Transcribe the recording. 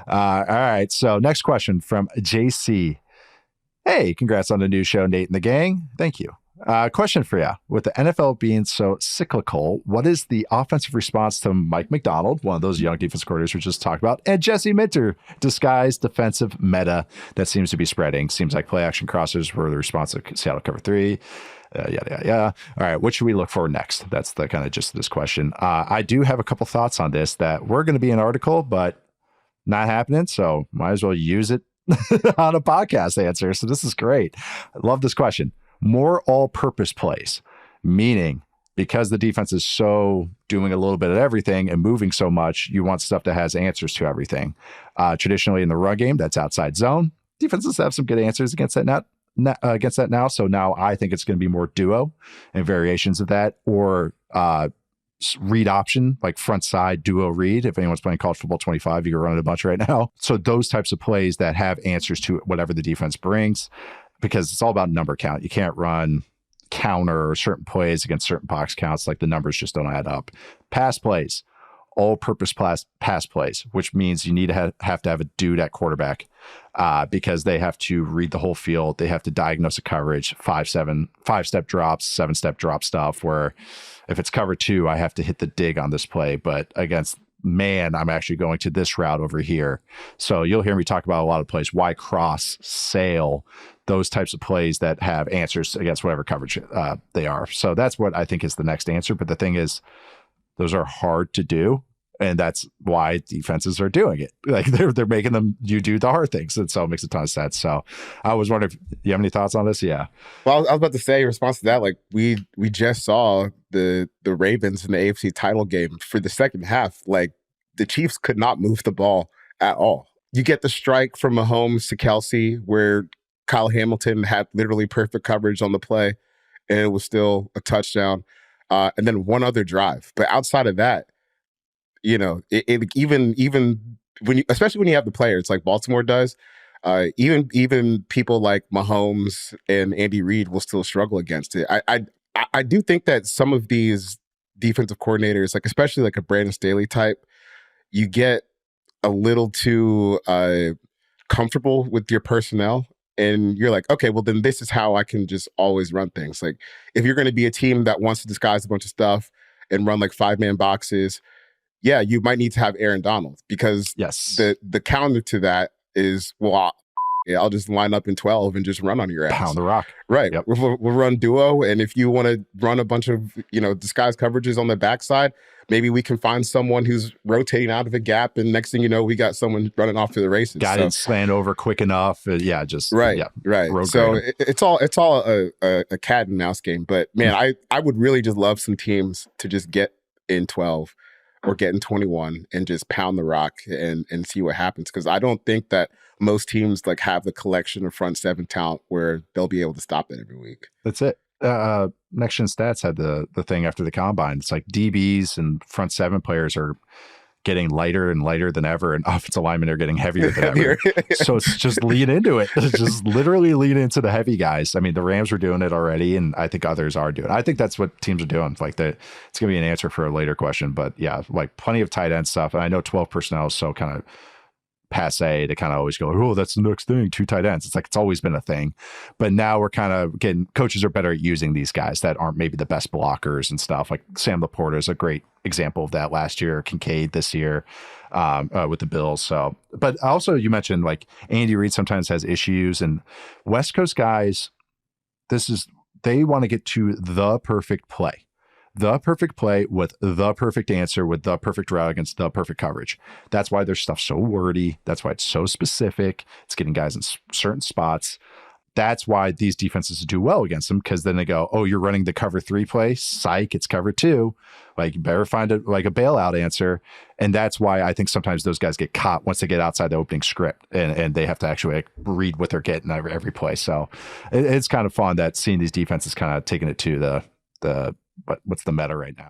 All right. So next question from JC. Hey, congrats on the new show, Nate and the gang. Thank you. Question for you. With the NFL being so cyclical, what is the offensive response to Mike MacDonald, one of those young defense coordinators we just talked about, and Jesse Minter, disguised defensive meta that seems to be spreading? Seems like play action crossers were the response to Seattle cover 3. Yada, yada, yada. All right. What should we look for next? That's the kind of gist of this question. I do have a couple thoughts on this that were going to be an article, but not happening. So might as well use it on a podcast answer. So this is great. I love this question. More all-purpose plays, meaning because the defense is so doing a little bit of everything and moving so much, you want stuff that has answers to everything. Traditionally in the run game, that's outside zone. Defenses have some good answers against that now. So now I think it's going to be more duo and variations of that, or read option, like front side duo read. If anyone's playing college football 25, you can run it a bunch right now. So those types of plays that have answers to whatever the defense brings, because it's all about number count. You can't run counter or certain plays against certain box counts. Like the numbers just don't add up. Pass plays, all-purpose pass plays, which means you need to have to have a dude at quarterback because they have to read the whole field. They have to diagnose a coverage, 5-step drops, 7-step drop stuff, where if it's cover 2, I have to hit the dig on this play. But against man, I'm actually going to this route over here. So you'll hear me talk about a lot of plays, Y cross, sail, those types of plays that have answers against whatever coverage they are. So that's what I think is the next answer. But the thing is, those are hard to do. And that's why defenses are doing it. Like they're making them, you do the hard things. And so it makes a ton of sense. So I was wondering if you have any thoughts on this? Yeah. Well, I was about to say in response to that, like we just saw the Ravens in the AFC title game for the second half. Like the Chiefs could not move the ball at all. You get the strike from Mahomes to Kelsey where Kyle Hamilton had literally perfect coverage on the play and it was still a touchdown. And then one other drive. But outside of that, you know, even when you, especially when you have the players like Baltimore does, even people like Mahomes and Andy Reid will still struggle against it. I do think that some of these defensive coordinators, like especially like a Brandon Staley type, you get a little too comfortable with your personnel. And you're like, okay, well, then this is how I can just always run things. Like, if you're going to be a team that wants to disguise a bunch of stuff and run like 5-man boxes, yeah, you might need to have Aaron Donald because the counter to that is, well, I'll just line up in 12 and just run on your ass. Pound the rock. Right. Yep. We'll run duo. And if you want to run a bunch of, disguise coverages on the backside, maybe we can find someone who's rotating out of a gap. And next thing you know, we got someone running off to the races. Guy didn't slant over quick enough. Right. So it's all a cat and mouse game. But man, I would really just love some teams to just get in 12 or get in 21 and just pound the rock and see what happens. Because I don't think that most teams like have the collection of front seven talent where they'll be able to stop it every week. That's it. Next Gen Stats had the thing after the combine. It's like DBs and front seven players are getting lighter and lighter than ever, and offensive linemen are getting heavier than ever. So it's just lean into it. It's just literally lean into the heavy guys. I mean, the Rams were doing it already, and I think others are doing it. I think that's what teams are doing. Like it's going to be an answer for a later question, but yeah, like plenty of tight end stuff. And I know 12 personnel is so kind of passe to kind of always go, oh, that's the next thing, 2 tight ends. It's like it's always been a thing, but now we're kind of getting, coaches are better at using these guys that aren't maybe the best blockers and stuff. Like Sam Laporta is a great example of that last year, Kincaid this year with the Bills. So, but also you mentioned like Andy Reid sometimes has issues, and West Coast guys, they want to get to the perfect play with the perfect answer, with the perfect route against the perfect coverage. That's why their stuff's so wordy. That's why it's so specific. It's getting guys in certain spots. That's why these defenses do well against them, because then they go, oh, you're running the cover 3 play? Psych, it's cover 2. Like, you better find a bailout answer. And that's why I think sometimes those guys get caught once they get outside the opening script, and they have to actually read what they're getting every play. So it's kind of fun that seeing these defenses kind of taking it to the what's the meta right now.